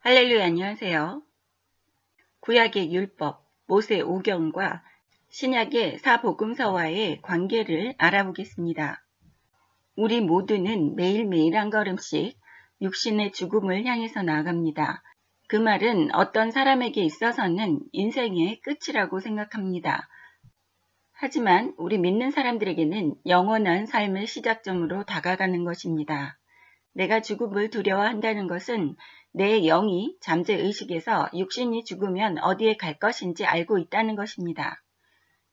할렐루야, 안녕하세요. 구약의 율법, 모세 오경과 신약의 사복음서와의 관계를 알아보겠습니다. 우리 모두는 매일매일 한 걸음씩 육신의 죽음을 향해서 나아갑니다. 그 말은 어떤 사람에게 있어서는 인생의 끝이라고 생각합니다. 하지만 우리 믿는 사람들에게는 영원한 삶의 시작점으로 다가가는 것입니다. 내가 죽음을 두려워한다는 것은 내 영이 잠재의식에서 육신이 죽으면 어디에 갈 것인지 알고 있다는 것입니다.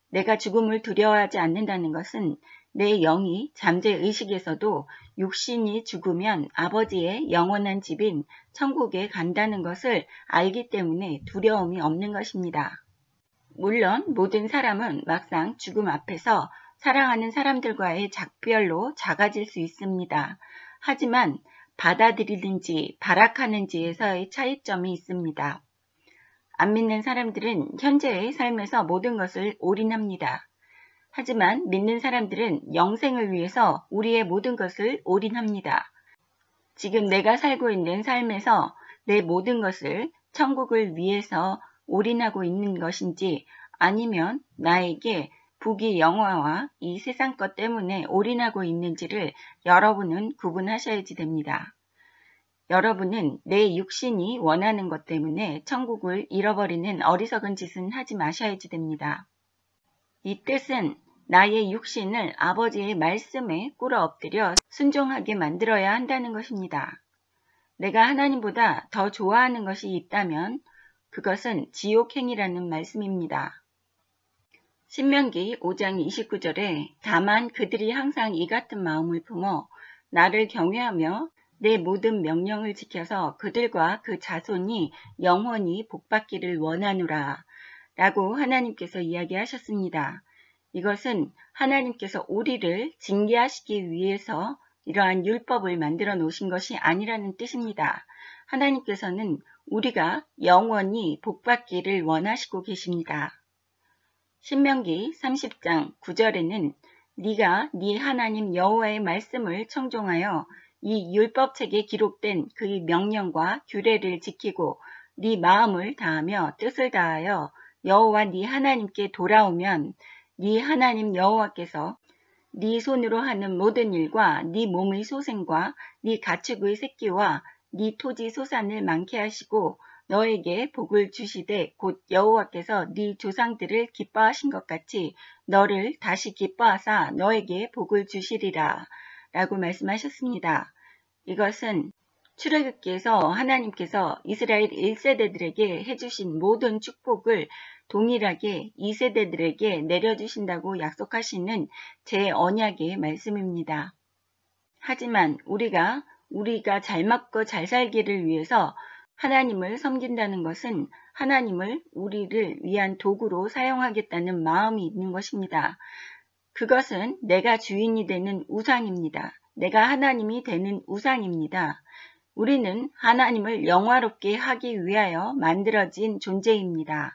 내가 죽음을 두려워하지 않는다는 것은 내 영이 잠재의식에서도 육신이 죽으면 아버지의 영원한 집인 천국에 간다는 것을 알기 때문에 두려움이 없는 것입니다. 물론 모든 사람은 막상 죽음 앞에서 사랑하는 사람들과의 작별로 작아질 수 있습니다. 하지만 받아들이는지 발악하는지에서의 차이점이 있습니다. 안 믿는 사람들은 현재의 삶에서 모든 것을 올인합니다. 하지만 믿는 사람들은 영생을 위해서 우리의 모든 것을 올인합니다. 지금 내가 살고 있는 삶에서 내 모든 것을 천국을 위해서 올인하고 있는 것인지 아니면 나에게 부귀 영화와 이 세상 것 때문에 올인하고 있는지를 여러분은 구분하셔야지 됩니다. 여러분은 내 육신이 원하는 것 때문에 천국을 잃어버리는 어리석은 짓은 하지 마셔야지 됩니다. 이 뜻은 나의 육신을 아버지의 말씀에 꿇어 엎드려 순종하게 만들어야 한다는 것입니다. 내가 하나님보다 더 좋아하는 것이 있다면 그것은 지옥행위라는 말씀입니다. 신명기 5장 29절에 다만 그들이 항상 이 같은 마음을 품어 나를 경외하며 내 모든 명령을 지켜서 그들과 그 자손이 영원히 복받기를 원하노라 라고 하나님께서 이야기하셨습니다. 이것은 하나님께서 우리를 징계하시기 위해서 이러한 율법을 만들어 놓으신 것이 아니라는 뜻입니다. 하나님께서는 우리가 영원히 복받기를 원하시고 계십니다. 신명기 30장 9절에는 네가 네 하나님 여호와의 말씀을 청종하여 이 율법책에 기록된 그의 명령과 규례를 지키고 네 마음을 다하며 뜻을 다하여 여호와 네 하나님께 돌아오면 네 하나님 여호와께서 네 손으로 하는 모든 일과 네 몸의 소생과 네 가축의 새끼와 네 토지 소산을 많게 하시고 너에게 복을 주시되 곧 여호와께서 네 조상들을 기뻐하신 것 같이 너를 다시 기뻐하사 너에게 복을 주시리라 라고 말씀하셨습니다. 이것은 출애굽기에서 하나님께서 이스라엘 1세대들에게 해주신 모든 축복을 동일하게 2세대들에게 내려주신다고 약속하시는 제 언약의 말씀입니다. 하지만 우리가 잘 먹고 잘 살기를 위해서 하나님을 섬긴다는 것은 하나님을 우리를 위한 도구로 사용하겠다는 마음이 있는 것입니다. 그것은 내가 주인이 되는 우상입니다. 내가 하나님이 되는 우상입니다. 우리는 하나님을 영화롭게 하기 위하여 만들어진 존재입니다.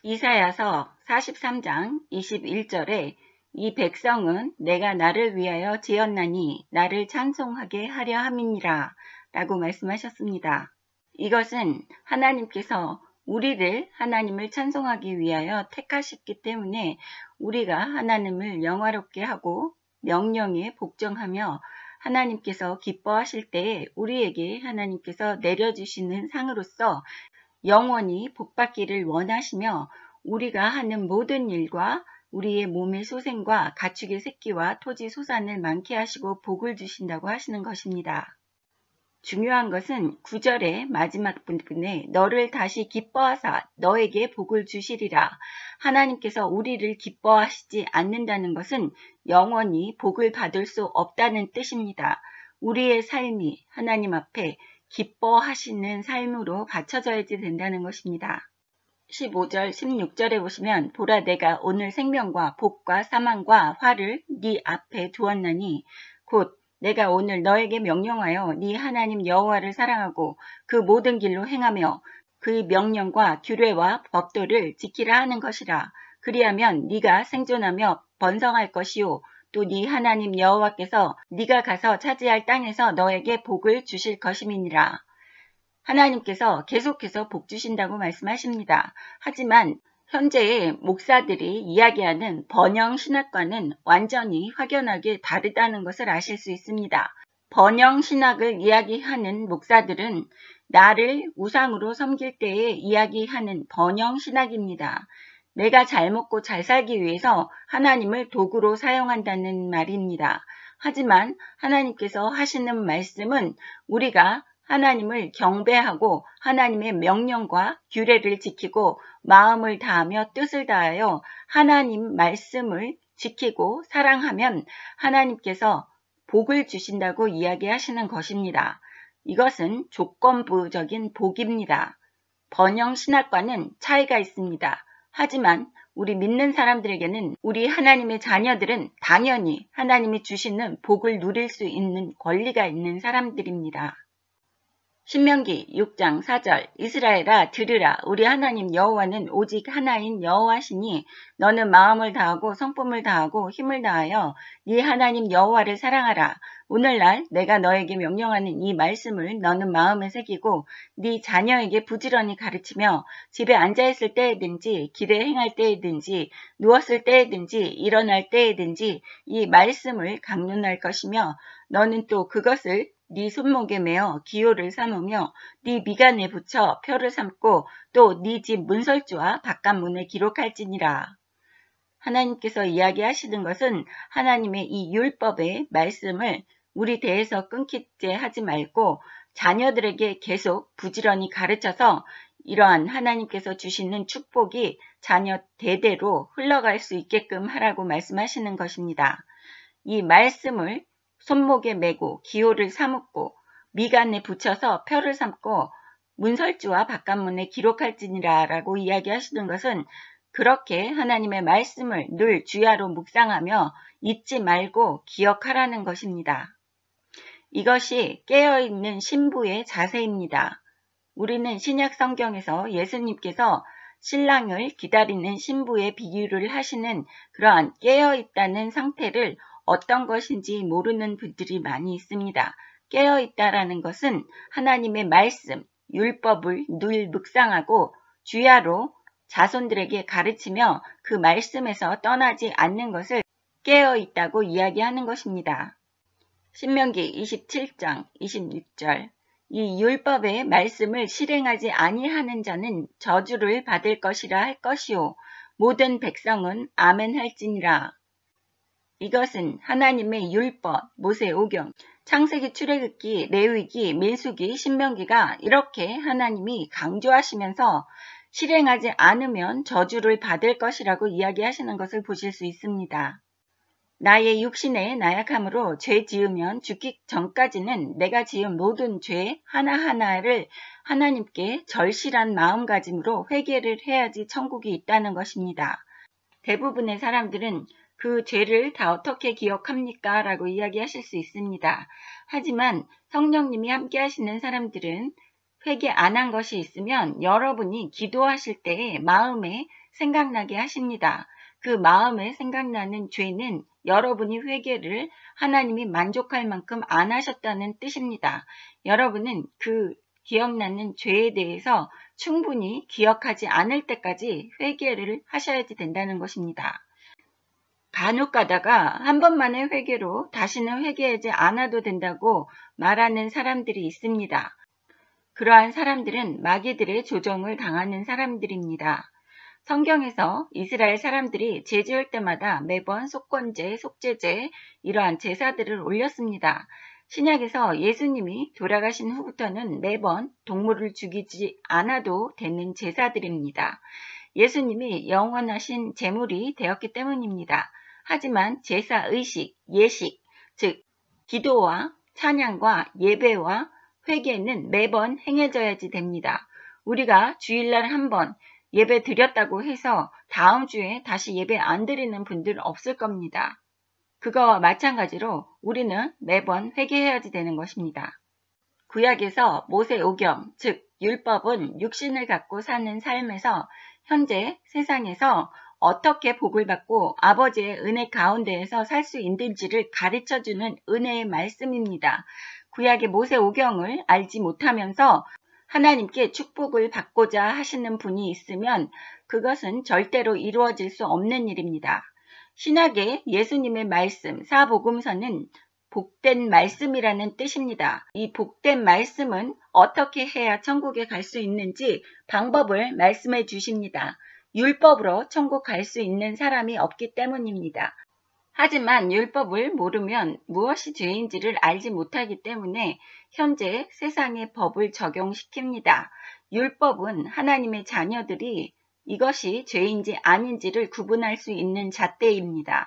이사야서 43장 21절에 이 백성은 내가 나를 위하여 지었나니 나를 찬송하게 하려 함이니라 라고 말씀하셨습니다. 이것은 하나님께서 우리를 하나님을 찬송하기 위하여 택하셨기 때문에 우리가 하나님을 영화롭게 하고 명령에 복종하며 하나님께서 기뻐하실 때에 우리에게 하나님께서 내려주시는 상으로서 영원히 복받기를 원하시며 우리가 하는 모든 일과 우리의 몸의 소생과 가축의 새끼와 토지 소산을 많게 하시고 복을 주신다고 하시는 것입니다. 중요한 것은 9절의 마지막 부분에 너를 다시 기뻐하사 너에게 복을 주시리라. 하나님께서 우리를 기뻐하시지 않는다는 것은 영원히 복을 받을 수 없다는 뜻입니다. 우리의 삶이 하나님 앞에 기뻐하시는 삶으로 바쳐져야지 된다는 것입니다. 15절, 16절에 보시면 보라 내가 오늘 생명과 복과 사망과 화를 네 앞에 두었나니 곧 내가 오늘 너에게 명령하여 네 하나님 여호와를 사랑하고 그 모든 길로 행하며 그의 명령과 규례와 법도를 지키라 하는 것이라. 그리하면 네가 생존하며 번성할 것이요 또 네 하나님 여호와께서 네가 가서 차지할 땅에서 너에게 복을 주실 것임이니라. 하나님께서 계속해서 복 주신다고 말씀하십니다. 하지만 현재의 목사들이 이야기하는 번영 신학과는 완전히 확연하게 다르다는 것을 아실 수 있습니다. 번영 신학을 이야기하는 목사들은 나를 우상으로 섬길 때에 이야기하는 번영 신학입니다. 내가 잘 먹고 잘 살기 위해서 하나님을 도구로 사용한다는 말입니다. 하지만 하나님께서 하시는 말씀은 우리가 하나님을 경배하고 하나님의 명령과 규례를 지키고 마음을 다하며 뜻을 다하여 하나님 말씀을 지키고 사랑하면 하나님께서 복을 주신다고 이야기하시는 것입니다. 이것은 조건부적인 복입니다. 번영 신학과는 차이가 있습니다. 하지만 우리 믿는 사람들에게는 우리 하나님의 자녀들은 당연히 하나님이 주시는 복을 누릴 수 있는 권리가 있는 사람들입니다. 신명기 6장 4절 이스라엘아 들으라 우리 하나님 여호와는 오직 하나인 여호와시니 너는 마음을 다하고 성품을 다하고 힘을 다하여 네 하나님 여호와를 사랑하라. 오늘날 내가 너에게 명령하는 이 말씀을 너는 마음에 새기고 네 자녀에게 부지런히 가르치며 집에 앉아있을 때에든지 길에 행할 때에든지 누웠을 때에든지 일어날 때에든지 이 말씀을 강론할 것이며 너는 또 그것을 네 손목에 매어 기호를 삼으며 네 미간에 붙여 표를 삼고 또 네 집 문설주와 바깥문에 기록할지니라. 하나님께서 이야기하시는 것은 하나님의 이 율법의 말씀을 우리 대에서 끊기지 하지 말고 자녀들에게 계속 부지런히 가르쳐서 이러한 하나님께서 주시는 축복이 자녀 대대로 흘러갈 수 있게끔 하라고 말씀하시는 것입니다. 이 말씀을 손목에 메고 기호를 삼고 미간에 붙여서 표를 삼고 문설주와 바깥문에 기록할지니라 라고 이야기하시는 것은 그렇게 하나님의 말씀을 늘 주야로 묵상하며 잊지 말고 기억하라는 것입니다. 이것이 깨어있는 신부의 자세입니다. 우리는 신약 성경에서 예수님께서 신랑을 기다리는 신부의 비유를 하시는 그러한 깨어있다는 상태를 어떤 것인지 모르는 분들이 많이 있습니다. 깨어있다라는 것은 하나님의 말씀, 율법을 늘 묵상하고 주야로 자손들에게 가르치며 그 말씀에서 떠나지 않는 것을 깨어있다고 이야기하는 것입니다. 신명기 27장 26절 이 율법의 말씀을 실행하지 아니하는 자는 저주를 받을 것이라 할 것이요 모든 백성은 아멘 할지니라. 이것은 하나님의 율법, 모세오경, 창세기, 출애굽기, 레위기, 민수기, 신명기가 이렇게 하나님이 강조하시면서 실행하지 않으면 저주를 받을 것이라고 이야기하시는 것을 보실 수 있습니다. 나의 육신의 나약함으로 죄 지으면 죽기 전까지는 내가 지은 모든 죄 하나하나를 하나님께 절실한 마음가짐으로 회개를 해야지 천국이 있다는 것입니다. 대부분의 사람들은 그 죄를 다 어떻게 기억합니까? 라고 이야기하실 수 있습니다. 하지만 성령님이 함께 하시는 사람들은 회개 안 한 것이 있으면 여러분이 기도하실 때에 마음에 생각나게 하십니다. 그 마음에 생각나는 죄는 여러분이 회개를 하나님이 만족할 만큼 안 하셨다는 뜻입니다. 여러분은 그 기억나는 죄에 대해서 충분히 기억하지 않을 때까지 회개를 하셔야지 된다는 것입니다. 간혹 가다가 한 번만의 회개로 다시는 회개하지 않아도 된다고 말하는 사람들이 있습니다. 그러한 사람들은 마귀들의 조종을 당하는 사람들입니다. 성경에서 이스라엘 사람들이 제 지을 때마다 매번 속건제, 속죄제 이러한 제사들을 올렸습니다. 신약에서 예수님이 돌아가신 후부터는 매번 동물을 죽이지 않아도 되는 제사들입니다. 예수님이 영원하신 제물이 되었기 때문입니다. 하지만 제사의식, 예식, 즉 기도와 찬양과 예배와 회개는 매번 행해져야지 됩니다. 우리가 주일날 한번 예배 드렸다고 해서 다음 주에 다시 예배 안 드리는 분들 없을 겁니다. 그거와 마찬가지로 우리는 매번 회개해야지 되는 것입니다. 구약에서 모세오경, 즉 율법은 육신을 갖고 사는 삶에서 현재 세상에서 어떻게 복을 받고 아버지의 은혜 가운데에서 살 수 있는지를 가르쳐주는 은혜의 말씀입니다. 구약의 모세오경을 알지 못하면서 하나님께 축복을 받고자 하시는 분이 있으면 그것은 절대로 이루어질 수 없는 일입니다. 신약의 예수님의 말씀, 사복음서는 복된 말씀이라는 뜻입니다. 이 복된 말씀은 어떻게 해야 천국에 갈 수 있는지 방법을 말씀해 주십니다. 율법으로 천국 갈 수 있는 사람이 없기 때문입니다. 하지만 율법을 모르면 무엇이 죄인지를 알지 못하기 때문에 현재 세상의 법을 적용시킵니다. 율법은 하나님의 자녀들이 이것이 죄인지 아닌지를 구분할 수 있는 잣대입니다.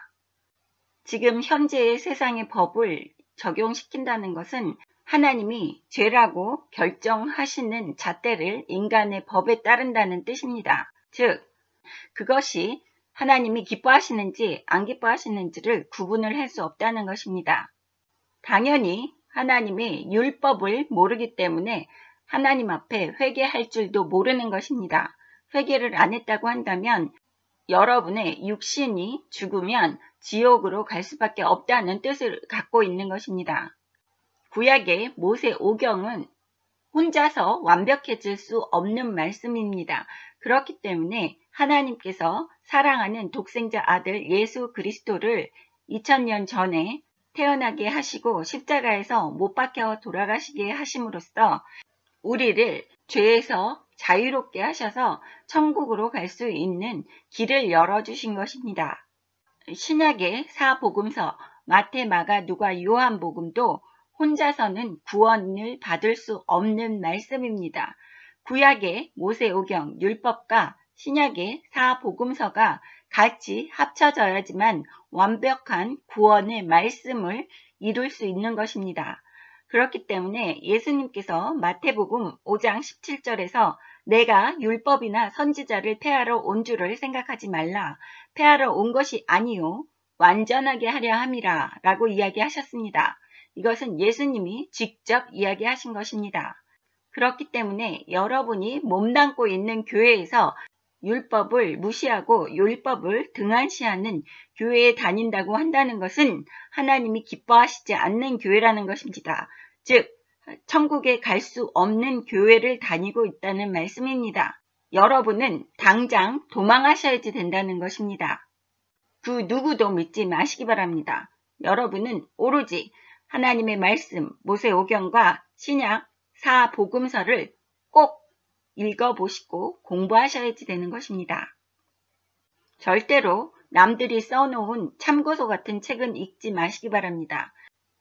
지금 현재의 세상의 법을 적용시킨다는 것은 하나님이 죄라고 결정하시는 잣대를 인간의 법에 따른다는 뜻입니다. 즉, 그것이 하나님이 기뻐하시는지 안 기뻐하시는지를 구분을 할 수 없다는 것입니다. 당연히 하나님의 율법을 모르기 때문에 하나님 앞에 회개할 줄도 모르는 것입니다. 회개를 안 했다고 한다면 여러분의 육신이 죽으면 지옥으로 갈 수밖에 없다는 뜻을 갖고 있는 것입니다. 구약의 모세 오경은 혼자서 완벽해질 수 없는 말씀입니다. 그렇기 때문에 하나님께서 사랑하는 독생자 아들 예수 그리스도를 2000년 전에 태어나게 하시고 십자가에서 못 박혀 돌아가시게 하심으로써 우리를 죄에서 자유롭게 하셔서 천국으로 갈 수 있는 길을 열어주신 것입니다. 신약의 사복음서 마태, 마가, 누가, 요한복음도 혼자서는 구원을 받을 수 없는 말씀입니다. 구약의 모세오경, 율법과 신약의 사복음서가 같이 합쳐져야지만 완벽한 구원의 말씀을 이룰 수 있는 것입니다. 그렇기 때문에 예수님께서 마태복음 5장 17절에서 내가 율법이나 선지자를 폐하러 온 줄을 생각하지 말라. 폐하러 온 것이 아니요 완전하게 하려 함이라 라고 이야기하셨습니다. 이것은 예수님이 직접 이야기하신 것입니다. 그렇기 때문에 여러분이 몸담고 있는 교회에서 율법을 무시하고 율법을 등한시하는 교회에 다닌다고 한다는 것은 하나님이 기뻐하시지 않는 교회라는 것입니다. 즉, 천국에 갈 수 없는 교회를 다니고 있다는 말씀입니다. 여러분은 당장 도망하셔야지 된다는 것입니다. 그 누구도 믿지 마시기 바랍니다. 여러분은 오로지 하나님의 말씀, 모세오경과 신약 사복음서를 꼭 읽어보시고 공부하셔야지 되는 것입니다. 절대로 남들이 써놓은 참고서 같은 책은 읽지 마시기 바랍니다.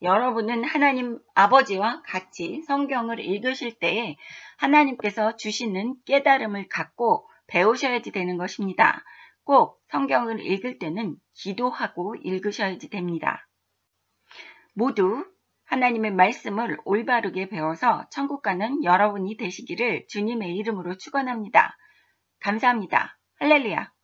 여러분은 하나님 아버지와 같이 성경을 읽으실 때에 하나님께서 주시는 깨달음을 갖고 배우셔야지 되는 것입니다. 꼭 성경을 읽을 때는 기도하고 읽으셔야지 됩니다. 모두 하나님의 말씀을 올바르게 배워서 천국 가는 여러분이 되시기를 주님의 이름으로 축원합니다. 감사합니다. 할렐루야.